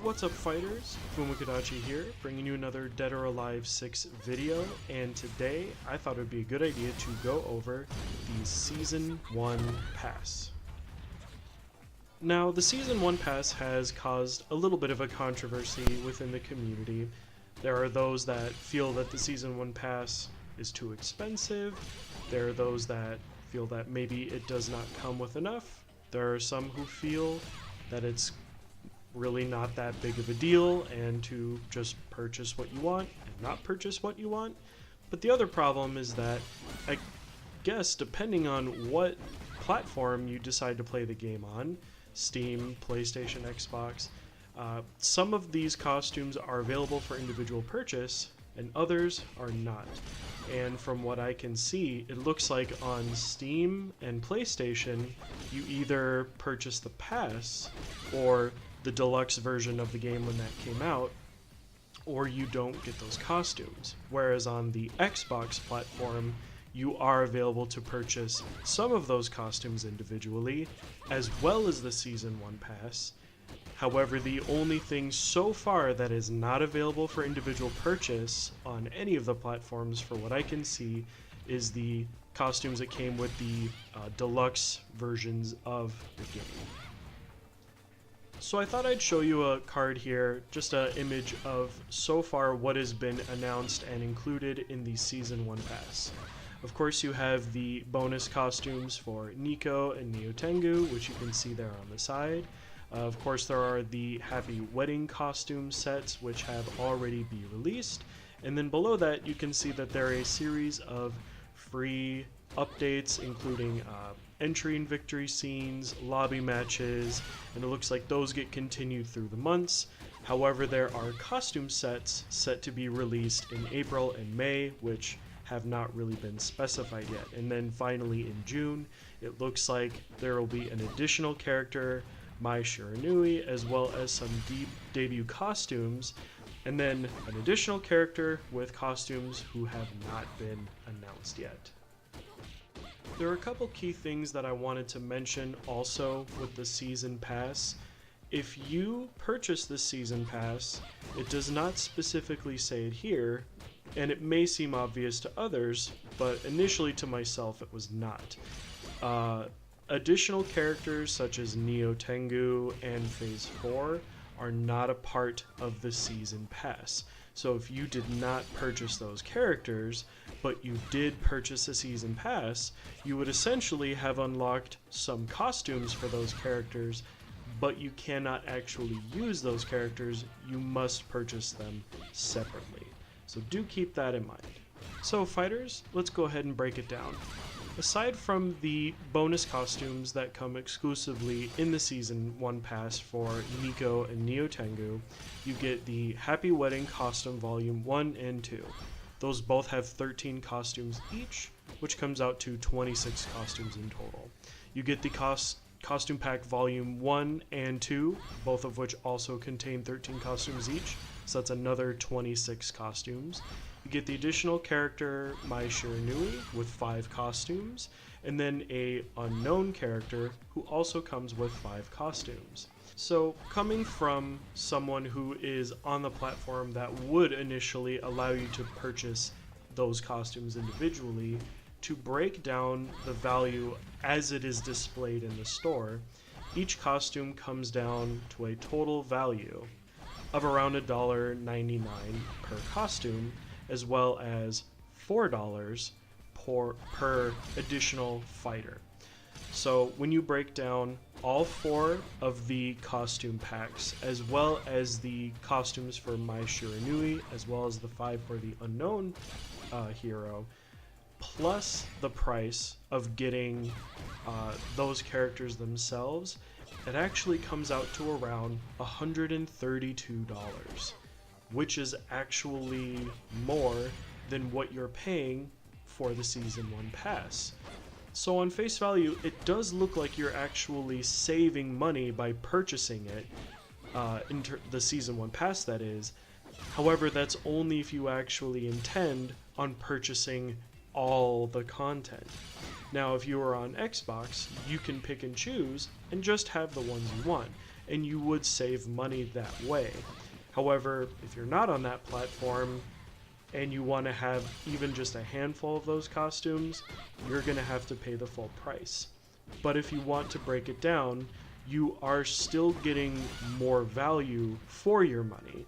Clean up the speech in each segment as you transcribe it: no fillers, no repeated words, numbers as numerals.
What's up, fighters? Fumikadachi here, bringing you another Dead or Alive 6 video, and today I thought it would be a good idea to go over the Season 1 Pass. Now, the Season 1 Pass has caused a little bit of a controversy within the community. There are those that feel that the Season 1 Pass is too expensive. There are those that feel that maybe it does not come with enough. There are some who feel that it's really not that big of a deal and to just purchase what you want and not purchase what you want. But the other problem is that, I guess, depending on what platform you decide to play the game on, Steam, PlayStation, Xbox, some of these costumes are available for individual purchase and others are not. And from what I can see, it looks like on Steam and PlayStation, you either purchase the pass or the deluxe version of the game when that came out, or you don't get those costumes. Whereas on the Xbox platform, you are available to purchase some of those costumes individually, as well as the Season 1 Pass. However, the only thing so far that is not available for individual purchase on any of the platforms, for what I can see, is the costumes that came with the deluxe versions of the game. So I thought I'd show you a card here, just an image of so far what has been announced and included in the Season 1 Pass. Of course, you have the bonus costumes for Nico and Neo Tengu, which you can see there on the side. Of course, there are the Happy Wedding costume sets, which have already been released. And then below that, you can see that there are a series of free updates, including entry and victory scenes, lobby matches, and it looks like those get continued through the months. However, there are costume sets set to be released in April and May, which have not really been specified yet. And then finally in June, it looks like there will be an additional character, Mai Shiranui, as well as some debut costumes, and then an additional character with costumes who have not been announced yet. There are a couple key things that I wanted to mention also with the Season Pass. If you purchase the Season Pass, it does not specifically say it here, and it may seem obvious to others, but initially to myself it was not. Additional characters such as Neo Tengu and Phase 4 are not a part of the Season Pass. So if you did not purchase those characters, but you did purchase a Season Pass, you would essentially have unlocked some costumes for those characters, but you cannot actually use those characters. You must purchase them separately. So do keep that in mind. So fighters, let's go ahead and break it down. Aside from the bonus costumes that come exclusively in the Season 1 Pass for Nico and Neo Tengu, you get the Happy Wedding Costume Volume 1 and 2. Those both have 13 costumes each, which comes out to 26 costumes in total. You get the Costume Pack Volume 1 and 2, both of which also contain 13 costumes each, so that's another 26 costumes. You get the additional character Mai Shiranui with 5 costumes, and then a unknown character who also comes with 5 costumes. So coming from someone who is on the platform that would initially allow you to purchase those costumes individually, to break down the value as it is displayed in the store, each costume comes down to a total value of around $1.99 per costume, as well as $4 per additional fighter. So when you break down all 4 of the costume packs, as well as the costumes for Mai Shiranui, as well as the 5 for the unknown hero, plus the price of getting those characters themselves, it actually comes out to around $132, which is actually more than what you're paying for the Season 1 Pass. So on face value, it does look like you're actually saving money by purchasing it, the Season 1 Pass that is. However, that's only if you actually intend on purchasing all the content. Now, if you are on Xbox, you can pick and choose and just have the ones you want. and you would save money that way. However, if you're not on that platform and you want to have even just a handful of those costumes, you're going to have to pay the full price. But if you want to break it down, you are still getting more value for your money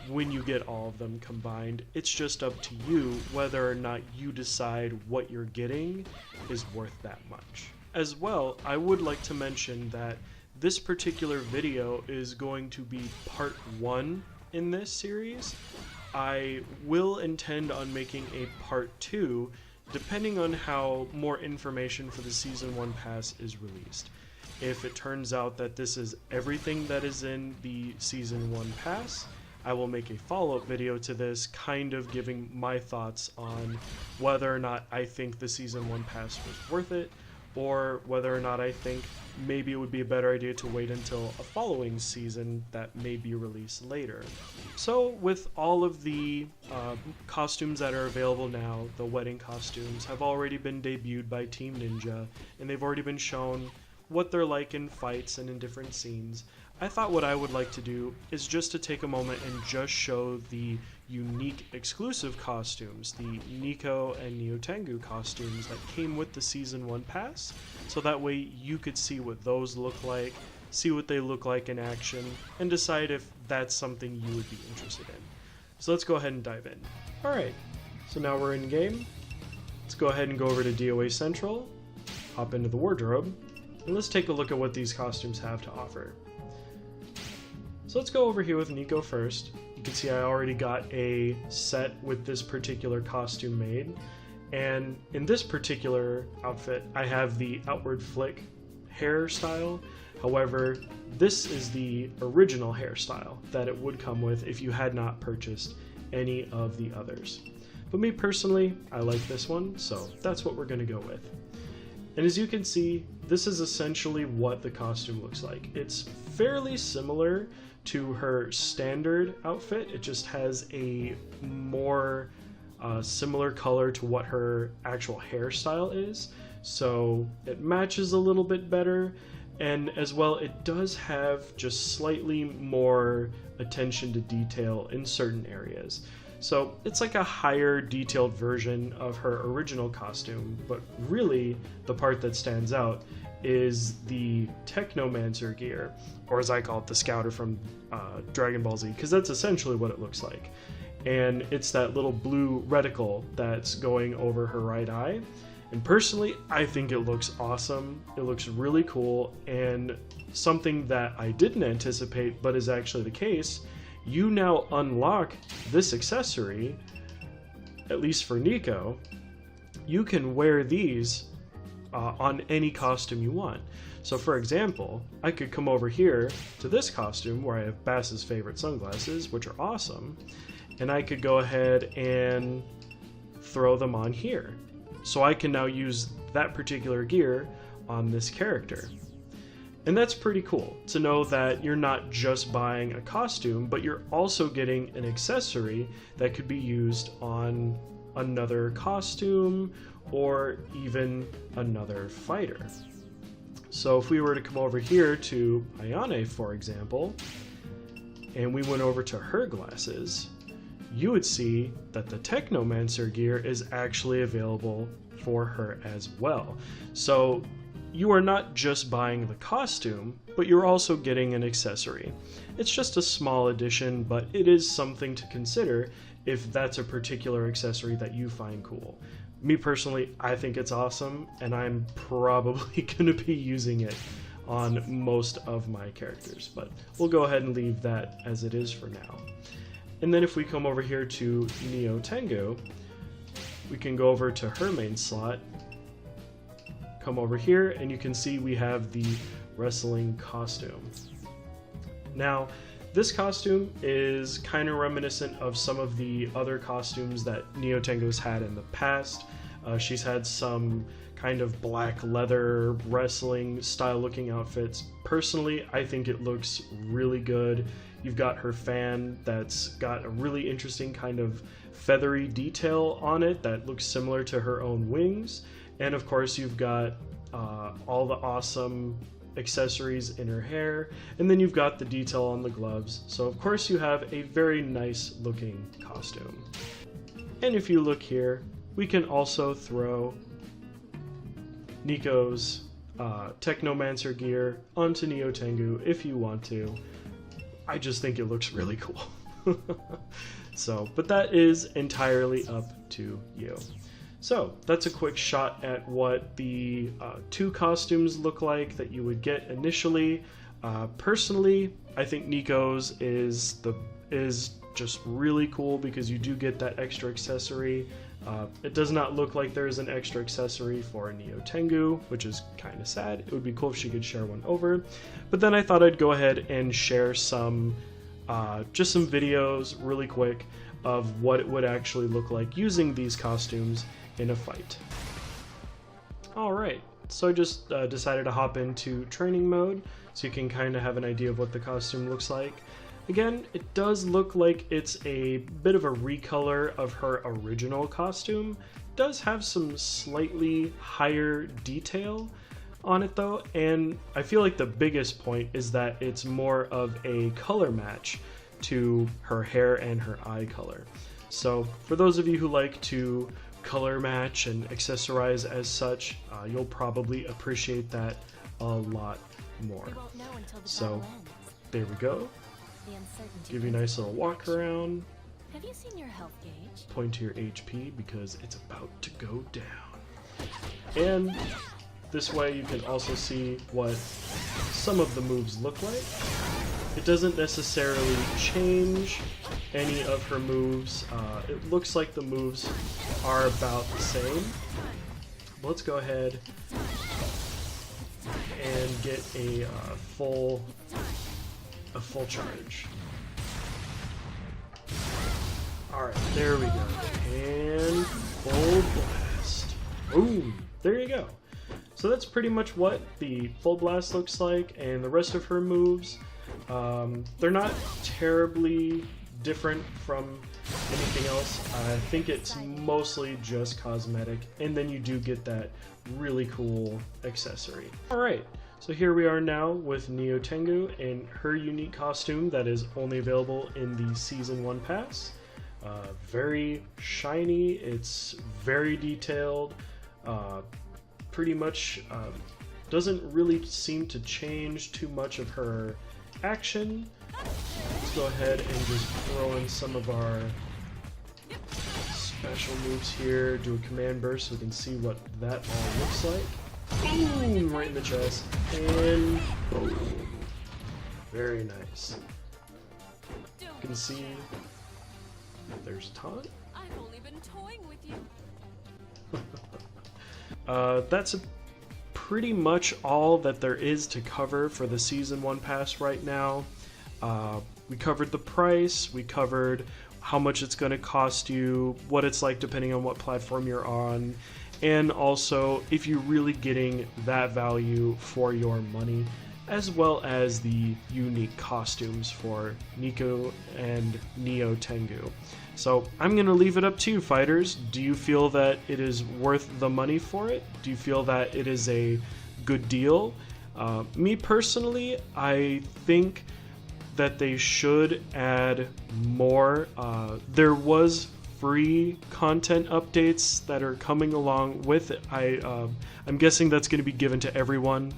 when you get all of them combined. It's just up to you whether or not you decide what you're getting is worth that much. As well, I would like to mention that this particular video is going to be part 1 in this series. I will intend on making a part 2 depending on how more information for the Season 1 Pass is released. If it turns out that this is everything that is in the Season 1 Pass, I will make a follow-up video to this, kind of giving my thoughts on whether or not I think the Season 1 Pass was worth it, or whether or not I think maybe it would be a better idea to wait until a following season that may be released later. So with all of the costumes that are available now, the wedding costumes have already been debuted by Team Ninja, and they've already been shown what they're like in fights and in different scenes. I thought what I would like to do is just to take a moment and just show the unique exclusive costumes, the Nico and Neo Tengu costumes that came with the Season 1 Pass, so that way you could see what those look like, see what they look like in action, and decide if that's something you would be interested in. So let's go ahead and dive in. Alright, so now we're in game. Let's go ahead and go over to DOA Central, hop into the wardrobe, and let's take a look at what these costumes have to offer. So let's go over here with Nico first. You can see I already got a set with this particular costume made. And in this particular outfit, I have the outward flick hairstyle. However, this is the original hairstyle that it would come with if you had not purchased any of the others. But me personally, I like this one, so that's what we're going to go with. And as you can see, this is essentially what the costume looks like. It's fairly similar to her standard outfit. It just has a more similar color to what her actual hairstyle is, so it matches a little bit better. And as well, it does have just slightly more attention to detail in certain areas. So it's like a higher detailed version of her original costume, but really the part that stands out is the Technomancer gear, or as I call it, the Scouter from Dragon Ball Z, because that's essentially what it looks like. And it's that little blue reticle that's going over her right eye. And personally, I think it looks awesome. It looks really cool, and something that I didn't anticipate, but is actually the case, you now unlock this accessory, at least for Nico. You can wear these on any costume you want. So for example, I could come over here to this costume where I have Bass's favorite sunglasses, which are awesome, and I could go ahead and throw them on here. So I can now use that particular gear on this character. And that's pretty cool to know that you're not just buying a costume, but you're also getting an accessory that could be used on another costume or even another fighter. So if we were to come over here to Ayane, for example, and we went over to her glasses, you would see that the Technomancer gear is actually available for her as well. So you are not just buying the costume, but you're also getting an accessory. It's just a small addition, but it is something to consider if that's a particular accessory that you find cool. Me personally, I think it's awesome, and I'm probably going to be using it on most of my characters, but we'll go ahead and leave that as it is for now. And then if we come over here to Neo Tengu, we can go over to her main slot, come over here, and you can see we have the wrestling costume. Now, this costume is kind of reminiscent of some of the other costumes that Neo Tengu's had in the past. She's had some kind of black leather wrestling style looking outfits. Personally, I think it looks really good. You've got her fan that's got a really interesting kind of feathery detail on it that looks similar to her own wings. And of course, you've got all the awesome accessories in her hair, and then you've got the detail on the gloves. So of course you have a very nice looking costume. And if you look here, we can also throw Nico's Technomancer gear onto Neo Tengu if you want to. I just think it looks really cool. So, but that is entirely up to you. So that's a quick shot at what the two costumes look like that you would get initially. Personally, I think Nico's is just really cool because you do get that extra accessory. It does not look like there is an extra accessory for Neo Tengu, which is kind of sad. It would be cool if she could share one over. But then I thought I'd go ahead and share some, just some videos really quick of what it would actually look like using these costumes in a fight. Alright, so I just decided to hop into training mode so you can kind of have an idea of what the costume looks like. Again, it does look like it's a bit of a recolor of her original costume. It does have some slightly higher detail on it though, and I feel like the biggest point is that it's more of a color match to her hair and her eye color. So for those of you who like to color match and accessorize as such, you'll probably appreciate that a lot more. So there we go. Give you a nice little walk around. Have you seen your health gauge? Point to your HP because it's about to go down. And this way you can also see what some of the moves look like. It doesn't necessarily change any of her moves. It looks like the moves are about the same. Let's go ahead and get a full charge. Alright, there we go. And full blast. Boom! There you go. So that's pretty much what the full blast looks like, and the rest of her moves, they're not terribly different from anything else. I think it's mostly just cosmetic, and then you do get that really cool accessory. Alright, so here we are now with Neo Tengu in her unique costume that is only available in the Season 1 pass. Very shiny, it's very detailed, pretty much doesn't really seem to change too much of her action. Let's go ahead and just throw in some of our special moves here, do a command burst so we can see what that all looks like. Boom! Right in the chest, and boom. Very nice. You can see there's taunt. I've only been toying with you. That's pretty much all that there is to cover for the Season 1 pass right now. We covered the price, we covered how much it's going to cost you, what it's like depending on what platform you're on, and also if you're really getting that value for your money, as well as the unique costumes for Nico and Neo Tengu. So I'm going to leave it up to you, fighters. Do you feel that it is worth the money for it? Do you feel that it is a good deal? Me personally, I think that they should add more. There was free content updates that are coming along with it. I'm guessing that's going to be given to everyone.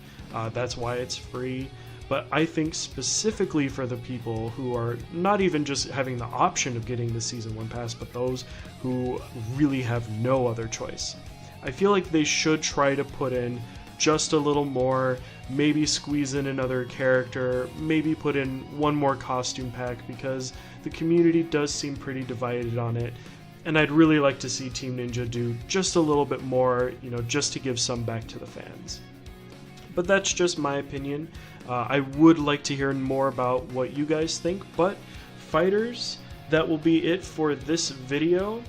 That's why it's free. But I think specifically for the people who are not even just having the option of getting the Season 1 pass, but those who really have no other choice. I feel like they should try to put in just a little more, maybe squeeze in another character, maybe put in one more costume pack, because the community does seem pretty divided on it. And I'd really like to see Team Ninja do just a little bit more, just to give some back to the fans. But that's just my opinion. I would like to hear more about what you guys think, but fighters, that will be it for this video.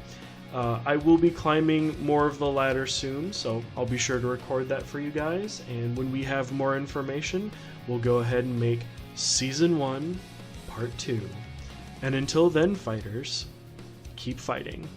I will be climbing more of the ladder soon, so I'll be sure to record that for you guys, and when we have more information, we'll go ahead and make Season 1 Part 2. And until then, fighters, keep fighting.